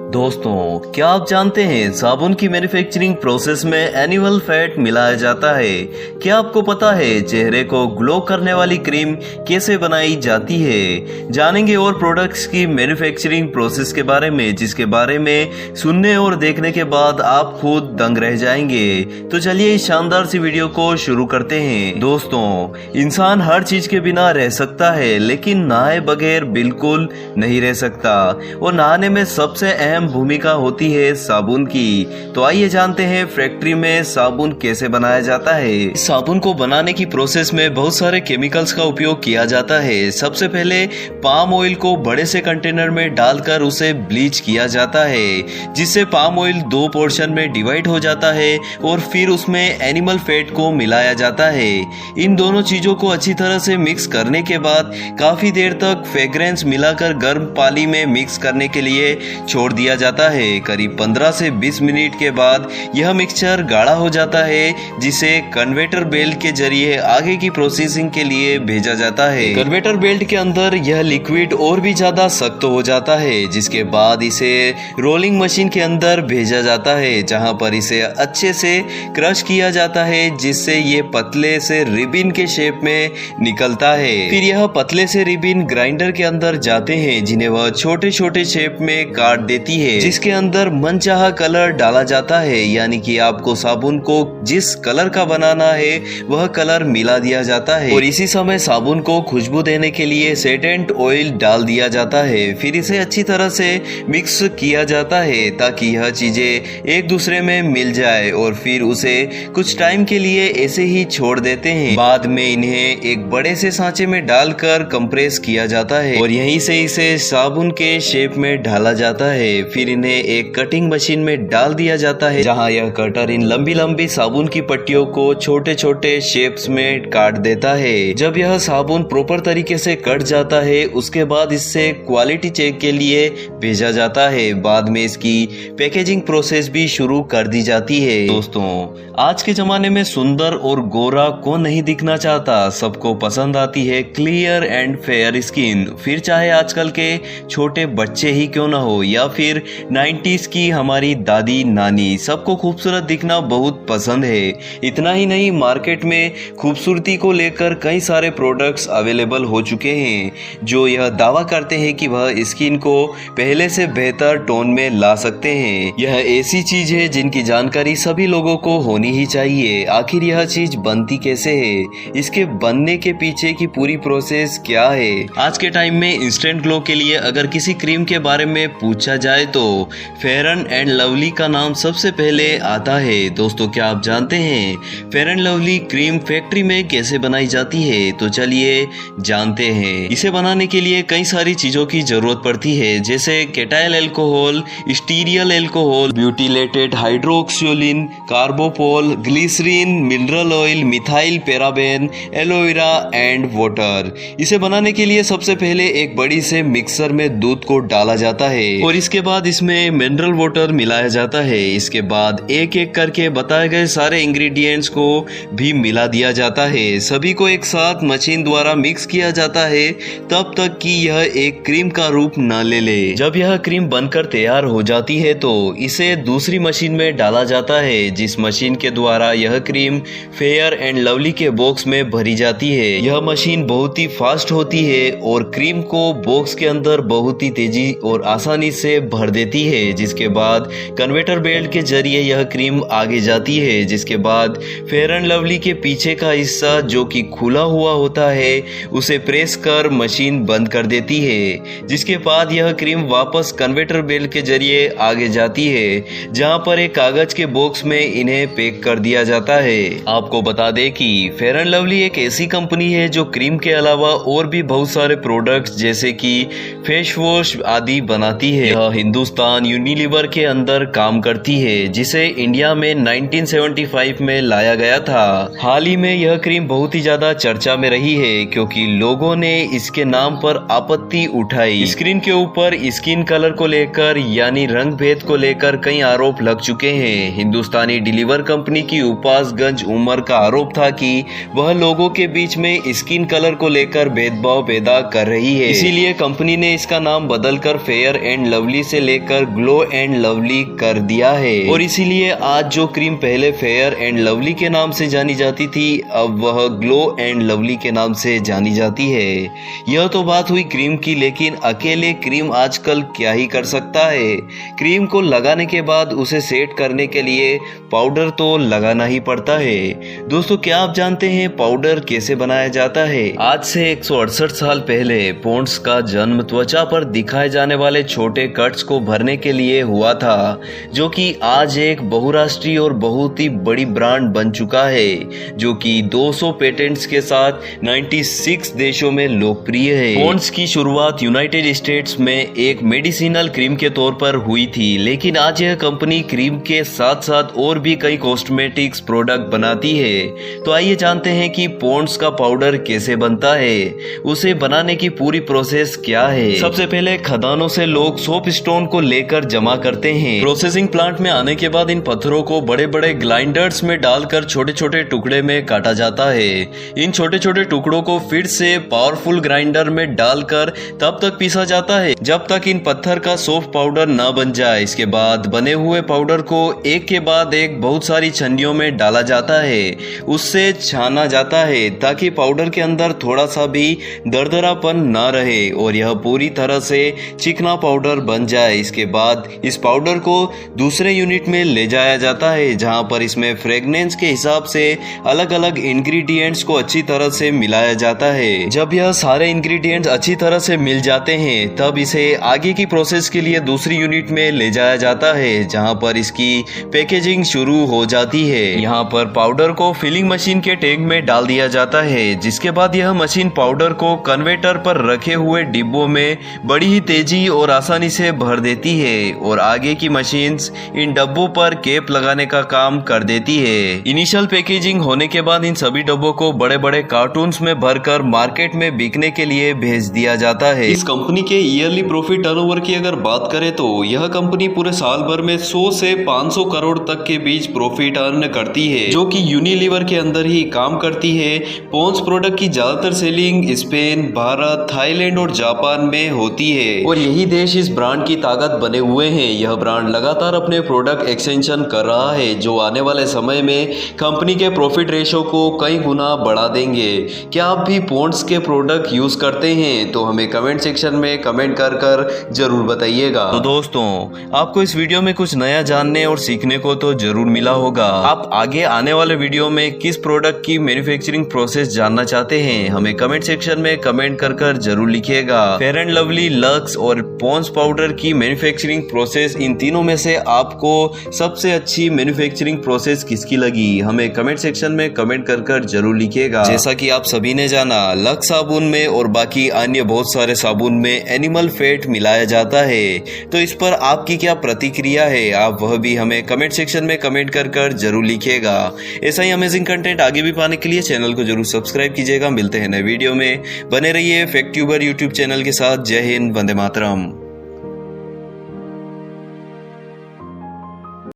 दोस्तों, क्या आप जानते हैं साबुन की मैन्युफैक्चरिंग प्रोसेस में एनिमल फैट मिलाया जाता है। क्या आपको पता है चेहरे को ग्लो करने वाली क्रीम कैसे बनाई जाती है। जानेंगे और प्रोडक्ट्स की मैन्युफैक्चरिंग प्रोसेस के बारे में, जिसके बारे में सुनने और देखने के बाद आप खुद दंग रह जाएंगे। तो चलिए इस शानदार सी वीडियो को शुरू करते हैं। दोस्तों, इंसान हर चीज के बिना रह सकता है, लेकिन नहाए बगैर बिल्कुल नहीं रह सकता। और नहाने में सबसे अहम भूमिका होती है साबुन की। तो आइए जानते हैं फैक्ट्री में साबुन कैसे बनाया जाता है। साबुन को बनाने की प्रोसेस में बहुत सारे केमिकल्स का उपयोग किया जाता है। सबसे पहले पाम ऑयल को बड़े से कंटेनर में डालकर उसे ब्लीच किया जाता है, जिससे पाम ऑयल दो पोर्शन में डिवाइड हो जाता है और फिर उसमें एनिमल फैट को मिलाया जाता है। इन दोनों चीजों को अच्छी तरह से मिक्स करने के बाद काफी देर तक फ्रेग्रेंस मिलाकर गर्म पानी में मिक्स करने के लिए छोड़ दिया जाता है। करीब 15 से 20 मिनट के बाद यह मिक्सचर गाढ़ा हो जाता है, जिसे कन्वेटर बेल्ट के जरिए आगे की प्रोसेसिंग के लिए भेजा जाता है। कन्वेटर बेल्ट के अंदर यह लिक्विड और भी ज्यादा सख्त हो जाता है, जिसके बाद इसे रोलिंग मशीन के अंदर भेजा जाता है, जहां पर इसे अच्छे से क्रश किया जाता है, जिससे ये पतले से रिबिन के शेप में निकलता है। फिर यह पतले से रिबिन ग्राइंडर के अंदर जाते हैं, जिन्हें वह छोटे छोटे शेप में काट देती है, जिसके अंदर मनचाहा कलर डाला जाता है। यानी कि आपको साबुन को जिस कलर का बनाना है वह कलर मिला दिया जाता है। और इसी समय साबुन को खुशबू देने के लिए सेटेंट ऑयल डाल दिया जाता है। फिर इसे अच्छी तरह से मिक्स किया जाता है ताकि यह चीजें एक दूसरे में मिल जाए, और फिर उसे कुछ टाइम के लिए ऐसे ही छोड़ देते हैं। बाद में इन्हें एक बड़े से सांचे में डालकर कंप्रेस किया जाता है और यहीं से इसे साबुन के शेप में ढाला जाता है। फिर इन्हें एक कटिंग मशीन में डाल दिया जाता है, जहां यह कटर इन लंबी लंबी साबुन की पट्टियों को छोटे छोटे शेप्स में काट देता है। जब यह साबुन प्रॉपर तरीके से कट जाता है, उसके बाद इससे क्वालिटी चेक के लिए भेजा जाता है। बाद में इसकी पैकेजिंग प्रोसेस भी शुरू कर दी जाती है। दोस्तों, आज के जमाने में सुंदर और गोरा कौन नहीं दिखना चाहता। सबको पसंद आती है क्लियर एंड फेयर स्किन, फिर चाहे आजकल के छोटे बच्चे ही क्यों ना हो या फिर 90s की हमारी दादी नानी, सबको खूबसूरत दिखना बहुत पसंद है। इतना ही नहीं, मार्केट में खूबसूरती को लेकर कई सारे प्रोडक्ट्स अवेलेबल हो चुके हैं, जो यह दावा करते हैं कि वह स्किन को पहले से बेहतर टोन में ला सकते हैं। यह ऐसी चीज है जिनकी जानकारी सभी लोगों को होनी ही चाहिए। आखिर यह चीज बनती कैसे है, इसके बनने के पीछे की पूरी प्रोसेस क्या है। आज के टाइम में इंस्टेंट ग्लो के लिए अगर किसी क्रीम के बारे में पूछा जाए तो फेयर एंड लवली का नाम सबसे पहले आता है। दोस्तों, क्या आप जानते हैं fair and lovely cream factory में कैसे बनाई जाती है? तो चलिए जानते हैं। इसे बनाने के लिए कई सारी चीजों की जरूरत पड़ती है, जैसे cetyl alcohol, stearyl alcohol, butylated hydroxytoluene, carbopol, glycerin, mineral oil, methyl paraben, aloe vera and water. इसे बनाने के लिए सबसे पहले एक बड़ी से मिक्सर में दूध को डाला जाता है और इसके बाद इसमें मिनरल वाटर मिलाया जाता है। इसके बाद एक एक करके बताए गए सारे इंग्रेडिएंट्स को भी मिला दिया जाता है। सभी को एक साथ मशीन द्वारा मिक्स किया जाता है तब तक कि यह एक क्रीम का रूप न ले ले। जब यह क्रीम बनकर तैयार हो जाती है तो इसे दूसरी मशीन में डाला जाता है, जिस मशीन के द्वारा यह क्रीम फेयर एंड लवली के बॉक्स में भरी जाती है। यह मशीन बहुत ही फास्ट होती है और क्रीम को बॉक्स के अंदर बहुत ही तेजी और आसानी से भर देती है। जिसके बाद कन्वेटर बेल्ट के जरिए यह क्रीम आगे जाती है, जिसके बाद फेयर एंड लवली के पीछे का हिस्सा जो कि खुला हुआ होता है उसे प्रेस कर मशीन बंद कर देती है। जिसके बाद यह क्रीम वापस कन्वेटर बेल्ट के जरिए आगे जाती है, जहां पर एक कागज के बॉक्स में इन्हें पैक कर दिया जाता है। आपको बता दें कि फेयर एंड लवली एक ऐसी कंपनी है जो क्रीम के अलावा और भी बहुत सारे प्रोडक्ट्स जैसे कि फेस वॉश आदि बनाती है। यह हिंदुस्तान यूनिलीवर के अंदर काम करती है, जिसे इंडिया में 1975 में लाया गया था। हाल ही में यह क्रीम बहुत ही ज्यादा चर्चा में रही है, क्योंकि लोगों ने इसके नाम पर आपत्ति उठाई। स्क्रीन के ऊपर स्किन कलर को लेकर यानी रंग भेद को लेकर कई आरोप लग चुके हैं। हिंदुस्तानी डिलीवर कंपनी की उपासगंज उमर का आरोप था कि वह लोगों के बीच में स्किन कलर को लेकर भेदभाव पैदा कर रही है। इसीलिए कंपनी ने इसका नाम बदलकर फेयर एंड लवली से से लेकर ग्लो एंड लवली कर दिया है और इसीलिए आज जो क्रीम पहले फेयर एंड लवली के नाम से जानी जाती थी अब वह ग्लो एंड लवली के नाम से जानी जाती है। यह तो बात हुई क्रीम की, लेकिन अकेले क्रीम आजकल क्या ही कर सकता है। क्रीम को लगाने के बाद उसे सेट करने के लिए पाउडर तो लगाना ही पड़ता है। दोस्तों, क्या आप जानते हैं पाउडर कैसे बनाया जाता है? आज से 168 साल पहले पॉन्ड्स का जन्म त्वचा पर दिखाए जाने वाले छोटे कट्स को भरने के लिए हुआ था, जो कि आज एक बहुराष्ट्रीय और बहुत ही बड़ी ब्रांड बन चुका है, जो कि 200 पेटेंट्स के साथ 96 देशों में लोकप्रिय है। पॉन्ड्स की शुरुआत यूनाइटेड स्टेट्स में एक मेडिसिनल क्रीम के तौर पर हुई थी, लेकिन आज यह कंपनी क्रीम के साथ साथ और भी कई कॉस्मेटिक्स प्रोडक्ट बनाती है। तो आइए जानते हैं कि पॉन्ड्स का पाउडर कैसे बनता है, उसे बनाने की पूरी प्रोसेस क्या है। सबसे पहले खदानों से लोग सोप स्टोन को लेकर जमा करते हैं। प्रोसेसिंग प्लांट में आने के बाद इन पत्थरों को बड़े बड़े ग्राइंडर्स में डालकर छोटे छोटे टुकड़े में काटा जाता है। इन छोटे छोटे टुकड़ों को फिर से पावरफुल ग्राइंडर में डालकर तब तक पीसा जाता है जब तक इन पत्थर का सॉफ्ट पाउडर न बन जाए। इसके बाद बने हुए पाउडर को एक के बाद एक बहुत सारी छन्नियों में डाला जाता है, उससे छाना जाता है ताकि पाउडर के अंदर थोड़ा सा भी दरदरापन ना रहे और यह पूरी तरह से चिकना पाउडर बन जाए। इसके बाद इस पाउडर को दूसरे यूनिट में ले जाया जाता है, जहां पर इसमें फ्रेग्रेंस के हिसाब से अलग अलग इंग्रेडिएंट्स को अच्छी तरह से मिलाया जाता है। जब यह सारे इंग्रेडिएंट्स अच्छी तरह से मिल जाते हैं तब इसे आगे की प्रोसेस के लिए दूसरी यूनिट में ले जाया जाता है, जहां पर इसकी पैकेजिंग शुरू हो जाती है। यहाँ पर पाउडर को फिलिंग मशीन के टैंक में डाल दिया जाता है, जिसके बाद यह मशीन पाउडर को कन्वेटर पर रखे हुए डिब्बों में बड़ी ही तेजी और आसानी से भर देती है और आगे की मशीन्स इन डब्बों पर कैप लगाने का काम कर देती है। इनिशियल पैकेजिंग होने के बाद इन सभी डब्बों को बड़े बड़े कार्टून्स में भरकर मार्केट में बिकने के लिए भेज दिया जाता है। इस कंपनी के ईयरली प्रॉफिट टर्नओवर की अगर बात करें तो यह कंपनी पूरे साल भर में 100 से 500 करोड़ तक के बीच प्रॉफिट अर्न करती है, जो कि यूनिलीवर के अंदर ही काम करती है। पॉन्ड्स प्रोडक्ट की ज्यादातर सेलिंग स्पेन, भारत, थाईलैंड और जापान में होती है और यही देश इस ब्रांड की ताकत बने हुए हैं। यह ब्रांड लगातार अपने प्रोडक्ट एक्सटेंशन कर रहा है, जो आने वाले समय में कंपनी के प्रॉफिट रेशो को कई गुना बढ़ा देंगे। क्या आप भी पॉन्ड्स के प्रोडक्ट यूज करते हैं? तो हमें कमेंट सेक्शन में कमेंट कर जरूर बताइएगा। तो दोस्तों, आपको इस वीडियो में कुछ नया जानने और सीखने को तो जरूर मिला होगा। आप आगे आने वाले वीडियो में किस प्रोडक्ट की मैन्युफैक्चरिंग प्रोसेस जानना चाहते हैं, हमें कमेंट सेक्शन में कमेंट कर जरूर लिखिएगा। फेयर एंड लवली, लक्स और पॉन्ड्स पाउडर की मैन्युफैक्चरिंग प्रोसेस, इन तीनों में से आपको सबसे अच्छी मैन्युफैक्चरिंग प्रोसेस किसकी लगी, हमें कमेंट सेक्शन में कमेंट कर जरूर लिखिएगा। जैसा कि आप सभी ने जाना, लक्स साबुन में और बाकी अन्य बहुत सारे साबुन में एनिमल फैट मिलाया जाता है, तो इस पर आपकी क्या प्रतिक्रिया है, आप वह भी हमें कमेंट सेक्शन में कमेंट कर जरूर लिखिएगा। ऐसा ही अमेजिंग कंटेंट आगे भी पाने के लिए चैनल को जरूर सब्सक्राइब कीजिएगा। मिलते हैं नए वीडियो में, बने रहिए फैक्ट ट्यूबर यूट्यूब चैनल के साथ। जय हिंद, वंदे मातरम।